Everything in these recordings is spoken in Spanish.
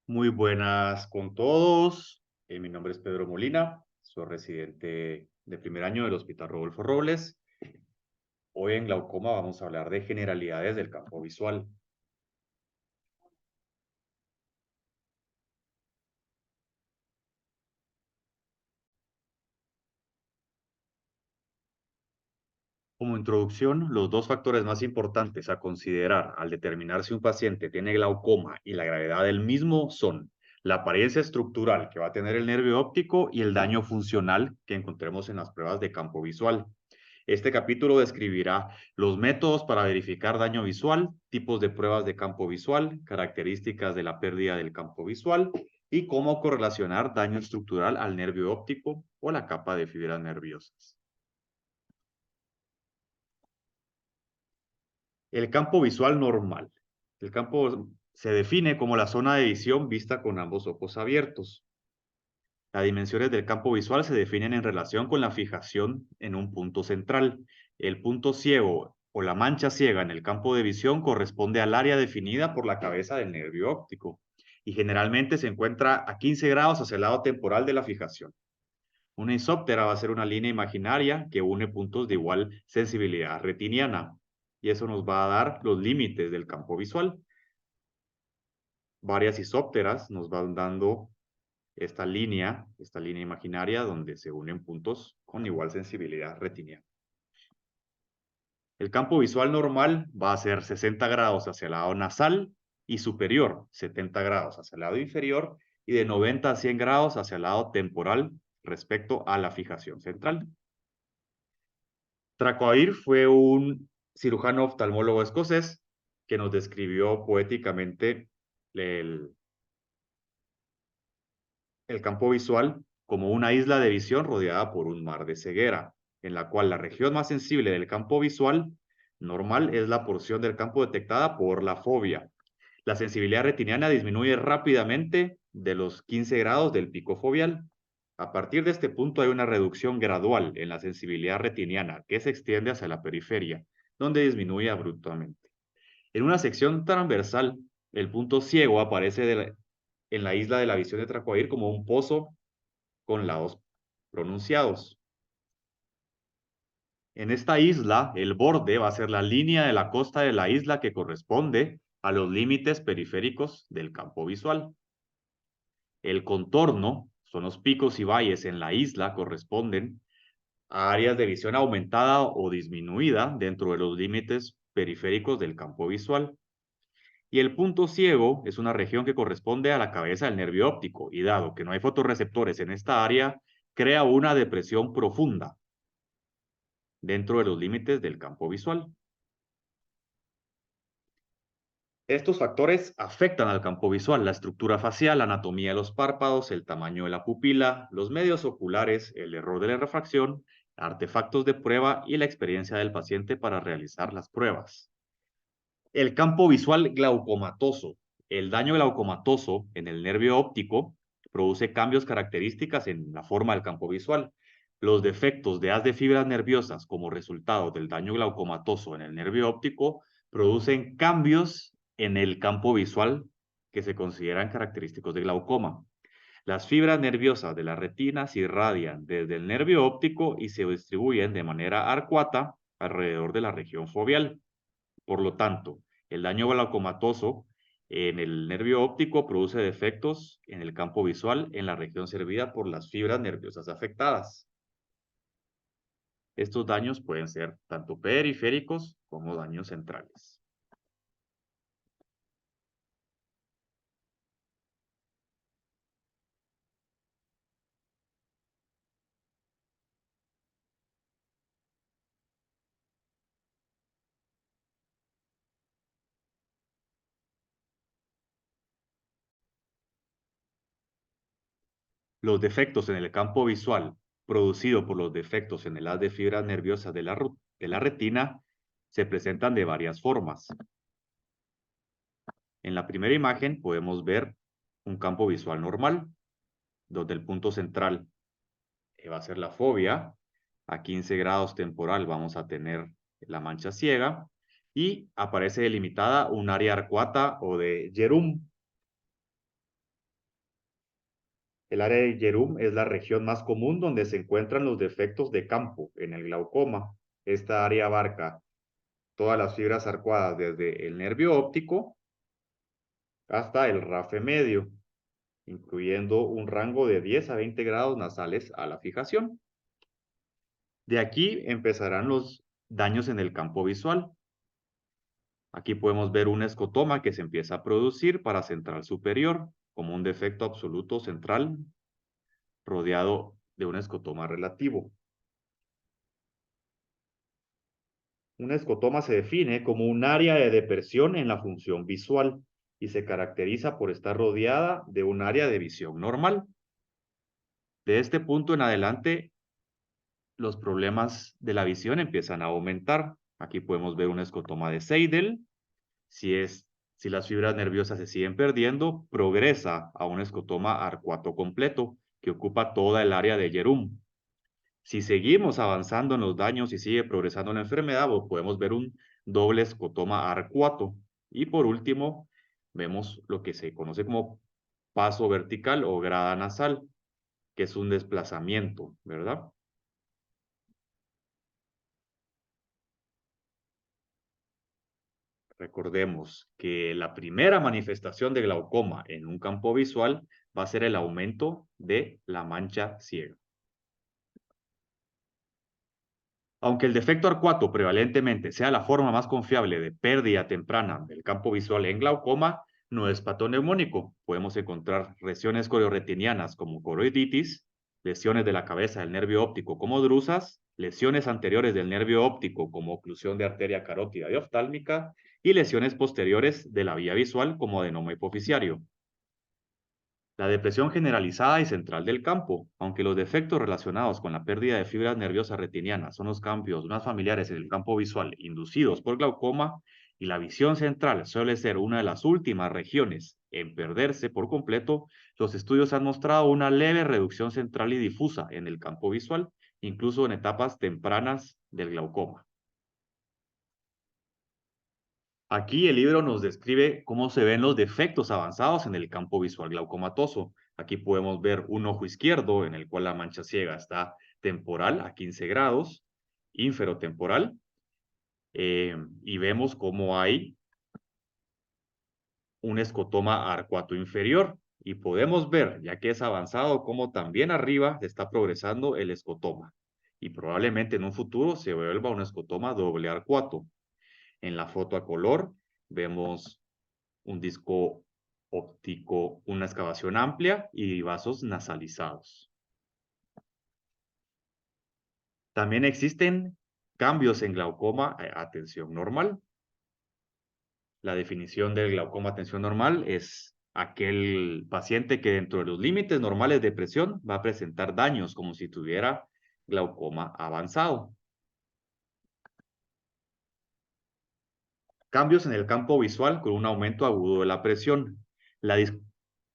Muy buenas con todos. Mi nombre es Pedro Molina, soy residente de primer año del Hospital Rodolfo Robles. Hoy en Glaucoma vamos a hablar de generalidades del campo visual. Como introducción, los dos factores más importantes a considerar al determinar si un paciente tiene glaucoma y la gravedad del mismo son la apariencia estructural que va a tener el nervio óptico y el daño funcional que encontremos en las pruebas de campo visual. Este capítulo describirá los métodos para verificar daño visual, tipos de pruebas de campo visual, características de la pérdida del campo visual y cómo correlacionar daño estructural al nervio óptico o la capa de fibras nerviosas. El campo visual normal. El campo se define como la zona de visión vista con ambos ojos abiertos. Las dimensiones del campo visual se definen en relación con la fijación en un punto central. El punto ciego o la mancha ciega en el campo de visión corresponde al área definida por la cabeza del nervio óptico y generalmente se encuentra a 15 grados hacia el lado temporal de la fijación. Una isóptera va a ser una línea imaginaria que une puntos de igual sensibilidad retiniana y eso nos va a dar los límites del campo visual. Varias isópteras nos van dando esta línea imaginaria donde se unen puntos con igual sensibilidad retiniana. El campo visual normal va a ser 60 grados hacia el lado nasal y superior, 70 grados hacia el lado inferior y de 90 a 100 grados hacia el lado temporal respecto a la fijación central. Traquair fue un cirujano oftalmólogo escocés que nos describió poéticamente el, el campo visual como una isla de visión rodeada por un mar de ceguera, en la cual la región más sensible del campo visual normal es la porción del campo detectada por la fobia. La sensibilidad retiniana disminuye rápidamente de los 15 grados del pico foveal. A partir de este punto hay una reducción gradual en la sensibilidad retiniana que se extiende hacia la periferia, donde disminuye abruptamente. En una sección transversal, el punto ciego aparece en la isla de la visión de Traquair como un pozo con lados pronunciados. En esta isla, el borde va a ser la línea de la costa de la isla que corresponde a los límites periféricos del campo visual. El contorno son los picos y valles en la isla corresponden a áreas de visión aumentada o disminuida dentro de los límites periféricos del campo visual. Y el punto ciego es una región que corresponde a la cabeza del nervio óptico y dado que no hay fotorreceptores en esta área, crea una depresión profunda dentro de los límites del campo visual. Estos factores afectan al campo visual, la estructura facial, la anatomía de los párpados, el tamaño de la pupila, los medios oculares, el error de la refracción, artefactos de prueba y la experiencia del paciente para realizar las pruebas. El campo visual glaucomatoso. El daño glaucomatoso en el nervio óptico produce cambios características en la forma del campo visual. Los defectos de haz de fibras nerviosas como resultado del daño glaucomatoso en el nervio óptico producen cambios en el campo visual que se consideran característicos de glaucoma. Las fibras nerviosas de la retina se irradian desde el nervio óptico y se distribuyen de manera arcuata alrededor de la región foveal. Por lo tanto, el daño glaucomatoso en el nervio óptico produce defectos en el campo visual en la región servida por las fibras nerviosas afectadas. Estos daños pueden ser tanto periféricos como daños centrales. Los defectos en el campo visual producido por los defectos en el haz de fibras nerviosas de la retina se presentan de varias formas. En la primera imagen podemos ver un campo visual normal, donde el punto central va a ser la fobia. A 15 grados temporal vamos a tener la mancha ciega y aparece delimitada un área arcuata o de Jerum. El área de Jerum es la región más común donde se encuentran los defectos de campo en el glaucoma. Esta área abarca todas las fibras arcuadas desde el nervio óptico hasta el rafe medio, incluyendo un rango de 10 a 20 grados nasales a la fijación. De aquí empezarán los daños en el campo visual. Aquí podemos ver un escotoma que se empieza a producir para central superior, como un defecto absoluto central rodeado de un escotoma relativo. Un escotoma se define como un área de depresión en la función visual y se caracteriza por estar rodeada de un área de visión normal. De este punto en adelante, los problemas de la visión empiezan a aumentar. Aquí podemos ver un escotoma de Seidel. Si las fibras nerviosas se siguen perdiendo, progresa a un escotoma arcuato completo que ocupa toda el área de Jerum. Si seguimos avanzando en los daños y sigue progresando la enfermedad, pues podemos ver un doble escotoma arcuato. Y por último, vemos lo que se conoce como paso vertical o grada nasal, que es un desplazamiento, ¿verdad? Recordemos que la primera manifestación de glaucoma en un campo visual va a ser el aumento de la mancha ciega. Aunque el defecto arcuato prevalentemente sea la forma más confiable de pérdida temprana del campo visual en glaucoma, no es patoneumónico. Podemos encontrar lesiones corioretinianas como coroiditis, lesiones de la cabeza del nervio óptico como drusas, lesiones anteriores del nervio óptico como oclusión de arteria carótida y oftálmica y lesiones posteriores de la vía visual como adenoma hipofisiario. La depresión generalizada y central del campo, aunque los defectos relacionados con la pérdida de fibras nerviosas retinianas son los cambios más familiares en el campo visual inducidos por glaucoma, y la visión central suele ser una de las últimas regiones en perderse por completo, los estudios han mostrado una leve reducción central y difusa en el campo visual, incluso en etapas tempranas del glaucoma. Aquí el libro nos describe cómo se ven los defectos avanzados en el campo visual glaucomatoso. Aquí podemos ver un ojo izquierdo en el cual la mancha ciega está temporal a 15 grados, inferotemporal, y vemos cómo hay un escotoma arcuato inferior. Y podemos ver, ya que es avanzado, cómo también arriba está progresando el escotoma. Y probablemente en un futuro se vuelva un escotoma doble arcuato. En la foto a color vemos un disco óptico, una excavación amplia y vasos nasalizados. También existen cambios en glaucoma a tensión normal. La definición del glaucoma a tensión normal es aquel paciente que dentro de los límites normales de presión va a presentar daños como si tuviera glaucoma avanzado. Cambios en el campo visual con un aumento agudo de la presión.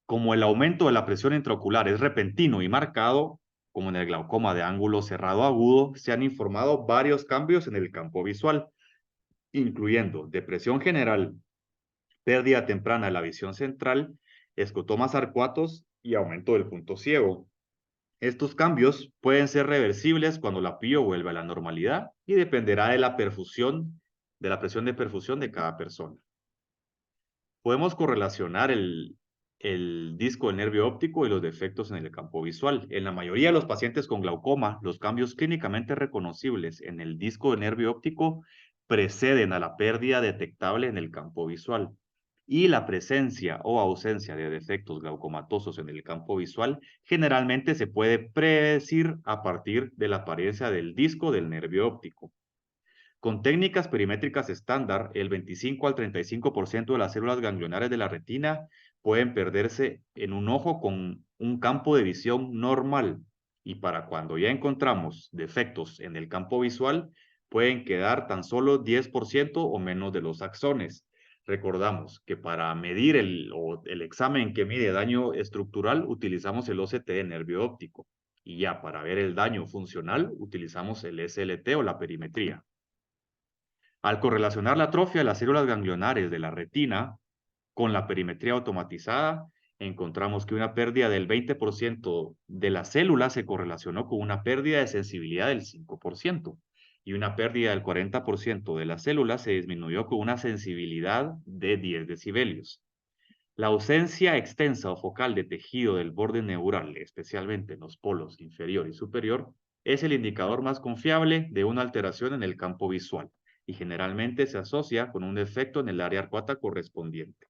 Como el aumento de la presión intraocular es repentino y marcado, como en el glaucoma de ángulo cerrado agudo, se han informado varios cambios en el campo visual, incluyendo depresión general, pérdida temprana de la visión central, escotomas arcuatos y aumento del punto ciego. Estos cambios pueden ser reversibles cuando la PIO vuelve a la normalidad y dependerá de la perfusión, de la presión de perfusión de cada persona. Podemos correlacionar el disco del nervio óptico y los defectos en el campo visual. En la mayoría de los pacientes con glaucoma, los cambios clínicamente reconocibles en el disco del nervio óptico preceden a la pérdida detectable en el campo visual. Y la presencia o ausencia de defectos glaucomatosos en el campo visual generalmente se puede predecir a partir de la apariencia del disco del nervio óptico. Con técnicas perimétricas estándar, el 25 al 35% de las células ganglionares de la retina pueden perderse en un ojo con un campo de visión normal. Y para cuando ya encontramos defectos en el campo visual, pueden quedar tan solo 10% o menos de los axones. Recordamos que para medir el examen que mide daño estructural utilizamos el OCT de nervio óptico. Y ya para ver el daño funcional utilizamos el SLT o la perimetría. Al correlacionar la atrofia de las células ganglionares de la retina con la perimetría automatizada, encontramos que una pérdida del 20% de las células se correlacionó con una pérdida de sensibilidad del 5%, y una pérdida del 40% de las células se disminuyó con una sensibilidad de 10 decibelios. La ausencia extensa o focal de tejido del borde neural, especialmente en los polos inferior y superior, es el indicador más confiable de una alteración en el campo visual y generalmente se asocia con un defecto en el área arcuata correspondiente.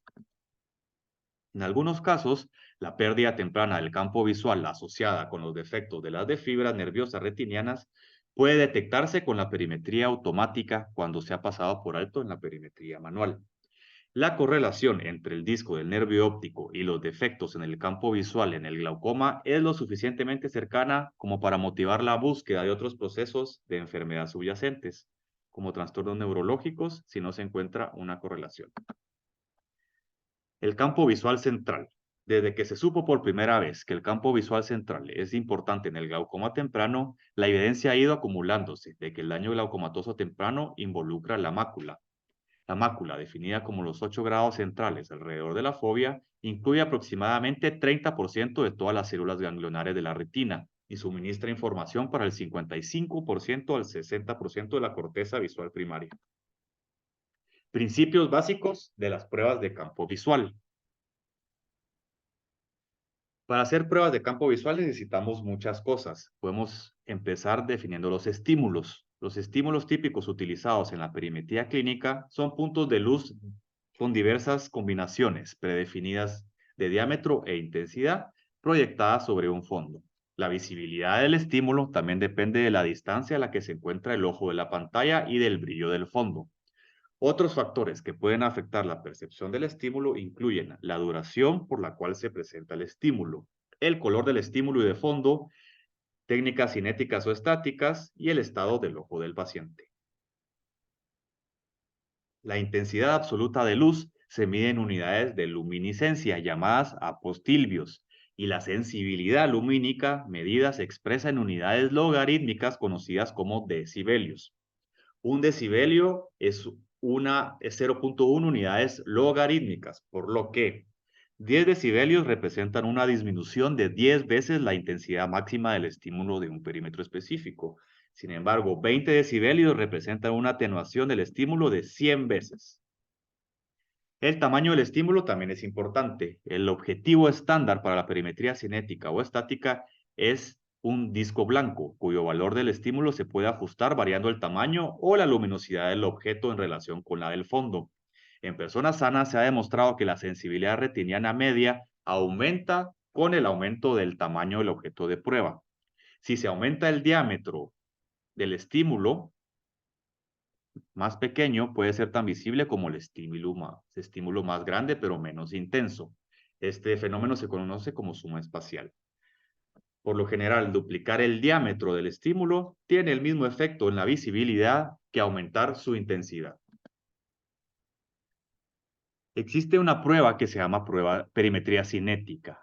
En algunos casos, la pérdida temprana del campo visual asociada con los defectos de las de fibras nerviosas retinianas puede detectarse con la perimetría automática cuando se ha pasado por alto en la perimetría manual. La correlación entre el disco del nervio óptico y los defectos en el campo visual en el glaucoma es lo suficientemente cercana como para motivar la búsqueda de otros procesos de enfermedad subyacentes, como trastornos neurológicos, si no se encuentra una correlación. El campo visual central. Desde que se supo por primera vez que el campo visual central es importante en el glaucoma temprano, la evidencia ha ido acumulándose de que el daño glaucomatoso temprano involucra la mácula. La mácula, definida como los 8 grados centrales alrededor de la fovea, incluye aproximadamente 30% de todas las células ganglionares de la retina y suministra información para el 55% al 60% de la corteza visual primaria. Principios básicos de las pruebas de campo visual. Para hacer pruebas de campo visual necesitamos muchas cosas. Podemos empezar definiendo los estímulos. Los estímulos típicos utilizados en la perimetría clínica son puntos de luz con diversas combinaciones predefinidas de diámetro e intensidad proyectadas sobre un fondo. La visibilidad del estímulo también depende de la distancia a la que se encuentra el ojo de la pantalla y del brillo del fondo. Otros factores que pueden afectar la percepción del estímulo incluyen la duración por la cual se presenta el estímulo, el color del estímulo y de fondo, técnicas cinéticas o estáticas y el estado del ojo del paciente. La intensidad absoluta de luz se mide en unidades de luminiscencia llamadas apostilbios y la sensibilidad lumínica medida se expresa en unidades logarítmicas conocidas como decibelios. Un decibelio es 0.1 unidades logarítmicas, por lo que 10 decibelios representan una disminución de 10 veces la intensidad máxima del estímulo de un perímetro específico. Sin embargo, 20 decibelios representan una atenuación del estímulo de 100 veces. El tamaño del estímulo también es importante. El objetivo estándar para la perimetría cinética o estática es un disco blanco, cuyo valor del estímulo se puede ajustar variando el tamaño o la luminosidad del objeto en relación con la del fondo. En personas sanas se ha demostrado que la sensibilidad retiniana media aumenta con el aumento del tamaño del objeto de prueba. Si se aumenta el diámetro del estímulo, más pequeño puede ser tan visible como el estímulo más grande pero menos intenso. Este fenómeno se conoce como suma espacial. Por lo general, duplicar el diámetro del estímulo tiene el mismo efecto en la visibilidad que aumentar su intensidad. Existe una prueba que se llama perimetría cinética.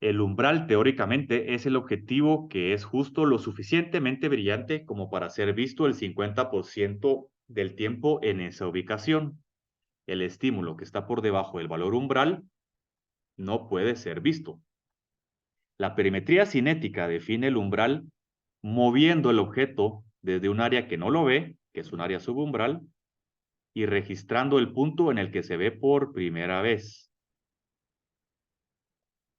El umbral teóricamente es el objetivo que es justo lo suficientemente brillante como para ser visto el 50% del tiempo en esa ubicación. El estímulo que está por debajo del valor umbral no puede ser visto. La perimetría cinética define el umbral moviendo el objeto desde un área que no lo ve, que es un área subumbral, y registrando el punto en el que se ve por primera vez.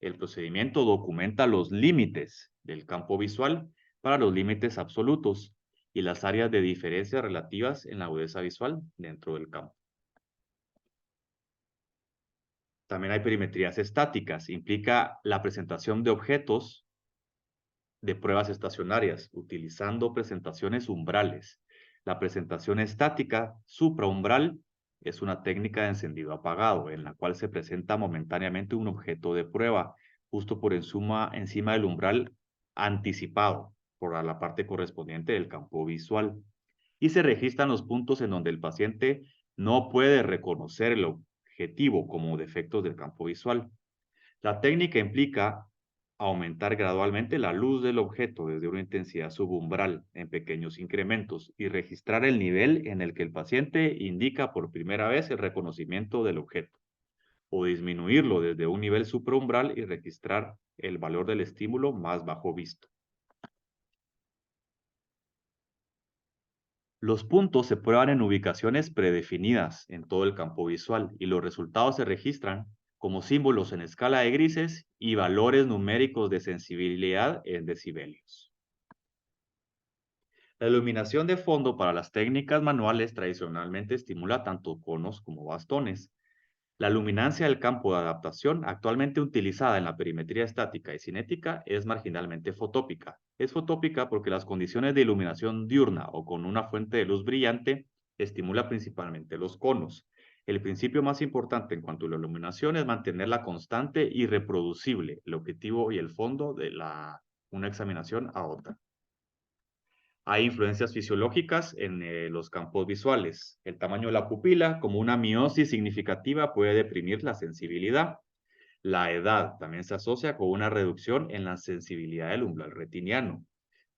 El procedimiento documenta los límites del campo visual para los límites absolutos y las áreas de diferencia relativas en la agudeza visual dentro del campo. También hay perimetrías estáticas, implica la presentación de objetos de pruebas estacionarias, utilizando presentaciones umbrales. La presentación estática supraumbral es una técnica de encendido apagado, en la cual se presenta momentáneamente un objeto de prueba, justo por encima del umbral anticipado por la parte correspondiente del campo visual. Y se registran los puntos en donde el paciente no puede reconocer el objetivo como defectos del campo visual. La técnica implica aumentar gradualmente la luz del objeto desde una intensidad subumbral en pequeños incrementos y registrar el nivel en el que el paciente indica por primera vez el reconocimiento del objeto. o disminuirlo desde un nivel supraumbral y registrar el valor del estímulo más bajo visto. Los puntos se prueban en ubicaciones predefinidas en todo el campo visual y los resultados se registran como símbolos en escala de grises y valores numéricos de sensibilidad en decibelios. La iluminación de fondo para las técnicas manuales tradicionalmente estimula tanto conos como bastones. La luminancia del campo de adaptación, actualmente utilizada en la perimetría estática y cinética, es marginalmente fotópica. Es fotópica porque las condiciones de iluminación diurna o con una fuente de luz brillante estimula principalmente los conos. El principio más importante en cuanto a la iluminación es mantenerla constante y reproducible, el objetivo y el fondo de una examinación a otra. Hay influencias fisiológicas en los campos visuales. El tamaño de la pupila, como una miosis significativa, puede deprimir la sensibilidad. La edad también se asocia con una reducción en la sensibilidad del umbral retiniano.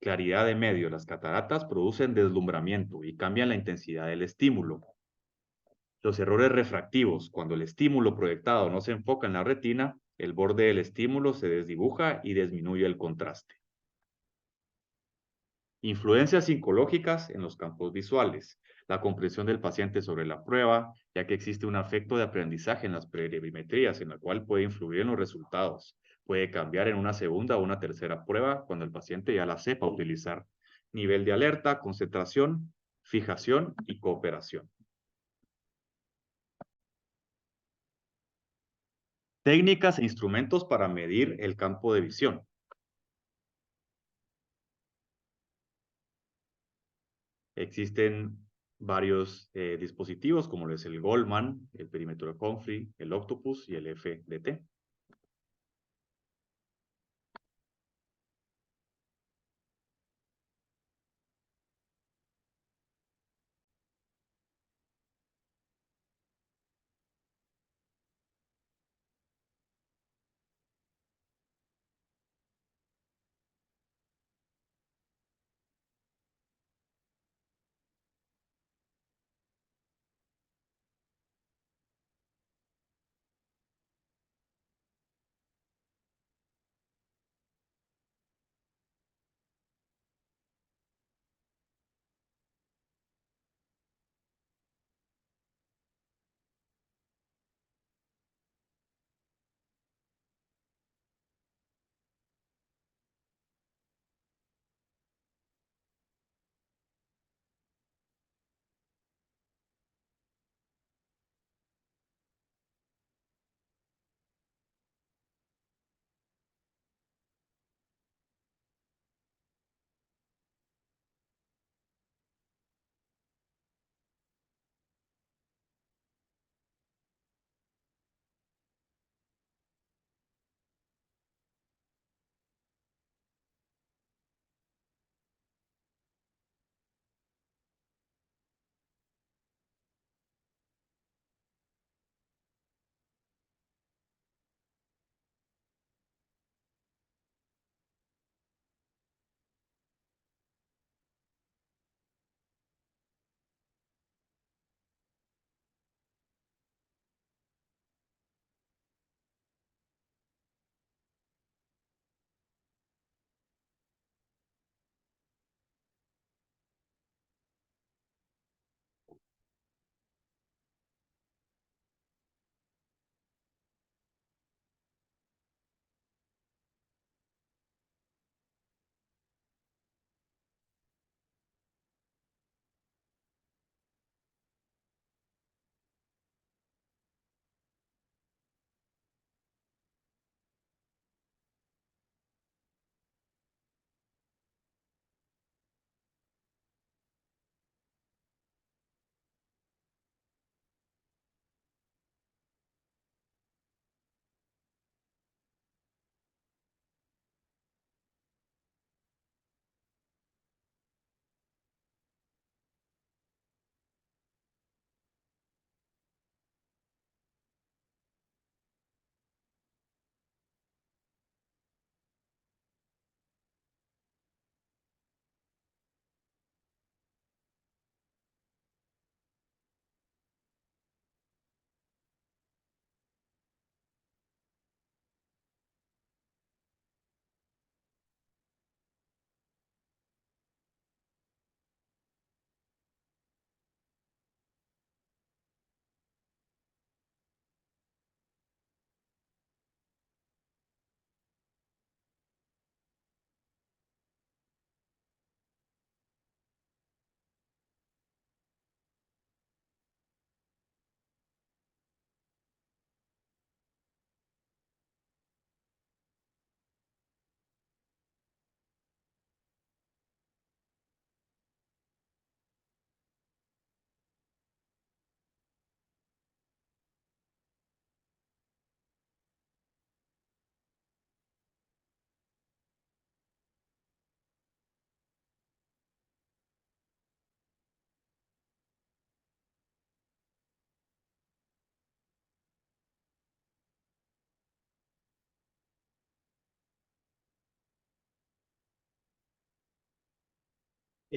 Claridad de medio. Las cataratas producen deslumbramiento y cambian la intensidad del estímulo. Los errores refractivos. Cuando el estímulo proyectado no se enfoca en la retina, el borde del estímulo se desdibuja y disminuye el contraste. Influencias psicológicas en los campos visuales. La comprensión del paciente sobre la prueba, ya que existe un afecto de aprendizaje en las perimetrías, en la cual puede influir en los resultados. Puede cambiar en una segunda o una tercera prueba cuando el paciente ya la sepa utilizar. Nivel de alerta, concentración, fijación y cooperación. Técnicas e instrumentos para medir el campo de visión. Existen varios dispositivos como lo es el Goldman, el perímetro de Humphrey, el Octopus y el FDT.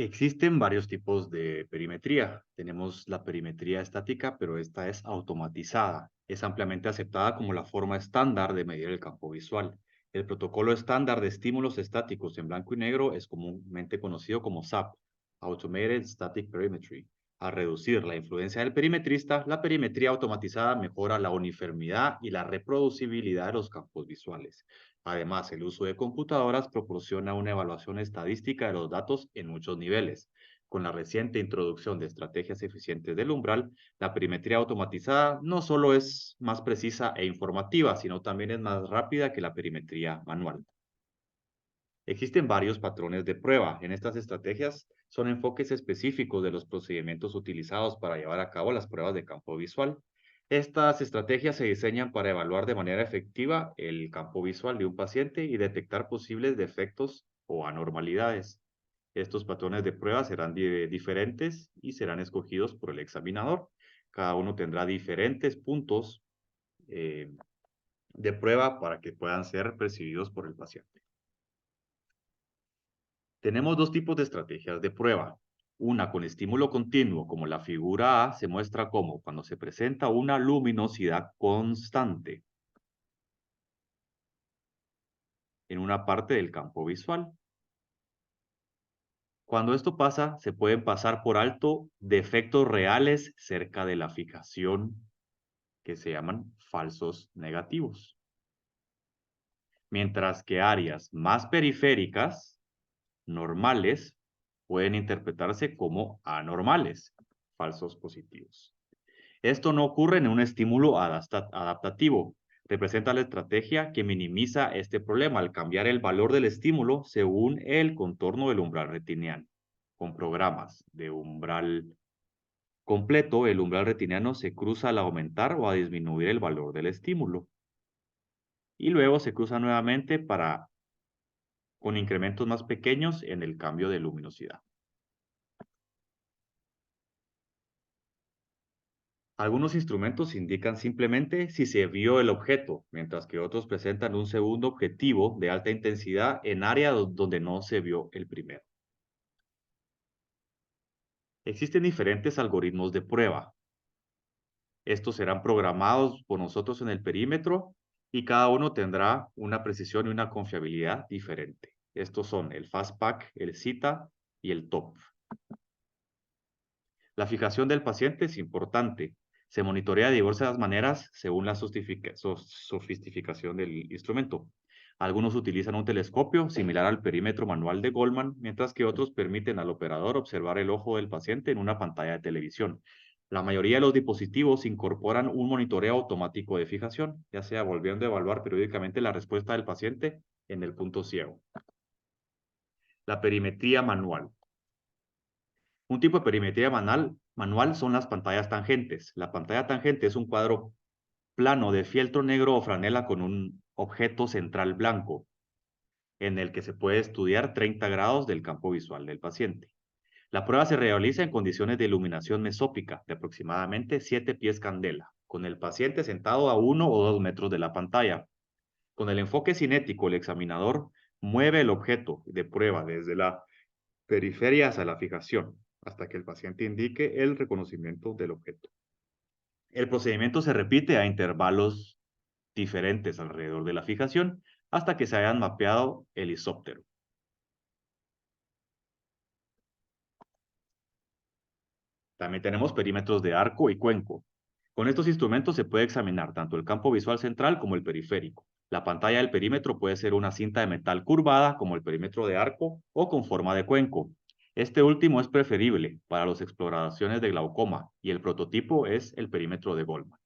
Existen varios tipos de perimetría. Tenemos la perimetría estática, pero esta es automatizada. Es ampliamente aceptada como la forma estándar de medir el campo visual. El protocolo estándar de estímulos estáticos en blanco y negro es comúnmente conocido como SAP, Automated Static Perimetry. Al reducir la influencia del perimetrista, la perimetría automatizada mejora la uniformidad y la reproducibilidad de los campos visuales. Además, el uso de computadoras proporciona una evaluación estadística de los datos en muchos niveles. Con la reciente introducción de estrategias eficientes del umbral, la perimetría automatizada no solo es más precisa e informativa, sino también es más rápida que la perimetría manual. Existen varios patrones de prueba. En estas estrategias son enfoques específicos de los procedimientos utilizados para llevar a cabo las pruebas de campo visual. Estas estrategias se diseñan para evaluar de manera efectiva el campo visual de un paciente y detectar posibles defectos o anormalidades. Estos patrones de prueba serán diferentes y serán escogidos por el examinador. Cada uno tendrá diferentes puntos eh, de prueba para que puedan ser percibidos por el paciente. Tenemos dos tipos de estrategias de prueba. Una con estímulo continuo, como la figura A, se muestra como cuando se presenta una luminosidad constante en una parte del campo visual. Cuando esto pasa, se pueden pasar por alto defectos reales cerca de la fijación que se llaman falsos negativos. Mientras que áreas más periféricas, normales, pueden interpretarse como anormales, falsos positivos. Esto no ocurre en un estímulo adaptativo. Representa la estrategia que minimiza este problema al cambiar el valor del estímulo según el contorno del umbral retiniano. Con programas de umbral completo, el umbral retiniano se cruza al aumentar o a disminuir el valor del estímulo. Y luego se cruza nuevamente con incrementos más pequeños en el cambio de luminosidad. Algunos instrumentos indican simplemente si se vio el objeto, mientras que otros presentan un segundo objetivo de alta intensidad en áreas donde no se vio el primero. Existen diferentes algoritmos de prueba. Estos serán programados por nosotros en el perímetro y cada uno tendrá una precisión y una confiabilidad diferente. Estos son el FastPack, el CITA y el TOP. La fijación del paciente es importante. Se monitorea de diversas maneras según la sofisticación del instrumento. Algunos utilizan un telescopio similar al perímetro manual de Goldman, mientras que otros permiten al operador observar el ojo del paciente en una pantalla de televisión. La mayoría de los dispositivos incorporan un monitoreo automático de fijación, ya sea volviendo a evaluar periódicamente la respuesta del paciente en el punto ciego. La perimetría manual. Un tipo de perimetría manual son las pantallas tangentes. La pantalla tangente es un cuadro plano de fieltro negro o franela con un objeto central blanco, en el que se puede estudiar 30 grados del campo visual del paciente. La prueba se realiza en condiciones de iluminación mesópica de aproximadamente 7 pies candela, con el paciente sentado a 1 o 2 metros de la pantalla. Con el enfoque cinético, el examinador mueve el objeto de prueba desde la periferia hacia la fijación, hasta que el paciente indique el reconocimiento del objeto. El procedimiento se repite a intervalos diferentes alrededor de la fijación hasta que se hayan mapeado el isóptero. También tenemos perímetros de arco y cuenco. Con estos instrumentos se puede examinar tanto el campo visual central como el periférico. La pantalla del perímetro puede ser una cinta de metal curvada como el perímetro de arco o con forma de cuenco. Este último es preferible para las exploraciones de glaucoma y el prototipo es el perímetro de Goldman.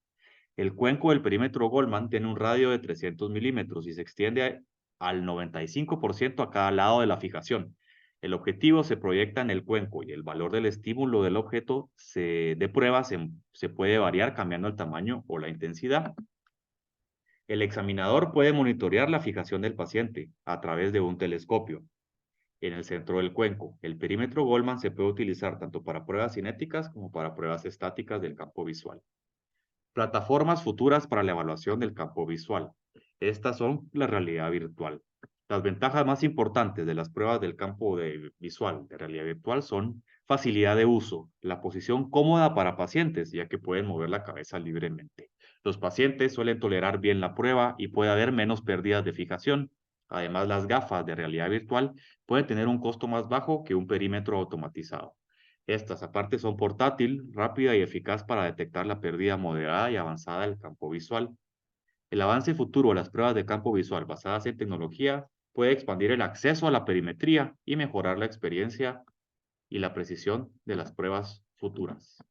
El cuenco del perímetro Goldman tiene un radio de 300 milímetros y se extiende al 95% a cada lado de la fijación. El objetivo se proyecta en el cuenco y el valor del estímulo del objeto de prueba se puede variar cambiando el tamaño o la intensidad. El examinador puede monitorear la fijación del paciente a través de un telescopio. En el centro del cuenco, el perímetro Goldman se puede utilizar tanto para pruebas cinéticas como para pruebas estáticas del campo visual. Plataformas futuras para la evaluación del campo visual. Estas son la realidad virtual. Las ventajas más importantes de las pruebas del visual de realidad virtual son facilidad de uso, la posición cómoda para pacientes, ya que pueden mover la cabeza libremente. Los pacientes suelen tolerar bien la prueba y puede haber menos pérdidas de fijación. Además, las gafas de realidad virtual pueden tener un costo más bajo que un perímetro automatizado. Estas, aparte, son portátil, rápida y eficaz para detectar la pérdida moderada y avanzada del campo visual. El avance futuro de las pruebas de campo visual basadas en tecnología puede expandir el acceso a la perimetría y mejorar la experiencia y la precisión de las pruebas futuras.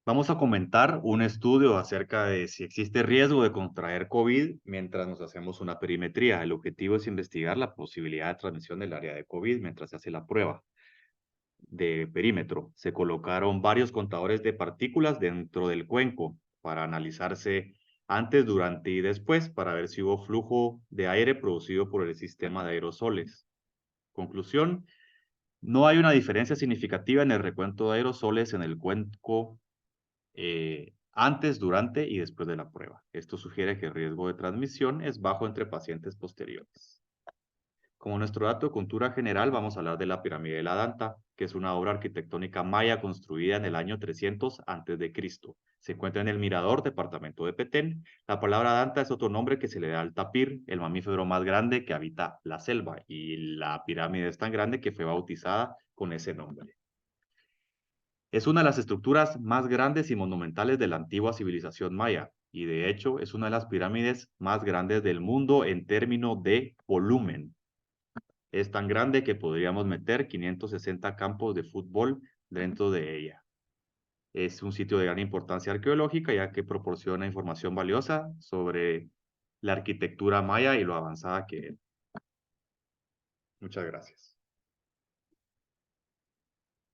Vamos a comentar un estudio acerca de si existe riesgo de contraer COVID mientras nos hacemos una perimetría. El objetivo es investigar la posibilidad de transmisión del área de COVID mientras se hace la prueba de perímetro. Se colocaron varios contadores de partículas dentro del cuenco para analizarse antes, durante y después para ver si hubo flujo de aire producido por el sistema de aerosoles. Conclusión, no hay una diferencia significativa en el recuento de aerosoles en el cuenco antes, durante y después de la prueba. Esto sugiere que el riesgo de transmisión es bajo entre pacientes posteriores. Como nuestro dato de cultura general, vamos a hablar de la pirámide de la Danta, que es una obra arquitectónica maya construida en el año 300 a.C. Se encuentra en el Mirador, departamento de Petén. La palabra Danta es otro nombre que se le da al tapir, el mamífero más grande que habita la selva, y la pirámide es tan grande que fue bautizada con ese nombre. Es una de las estructuras más grandes y monumentales de la antigua civilización maya, y de hecho es una de las pirámides más grandes del mundo en términos de volumen. Es tan grande que podríamos meter 560 campos de fútbol dentro de ella. Es un sitio de gran importancia arqueológica, ya que proporciona información valiosa sobre la arquitectura maya y lo avanzada que es. Muchas gracias.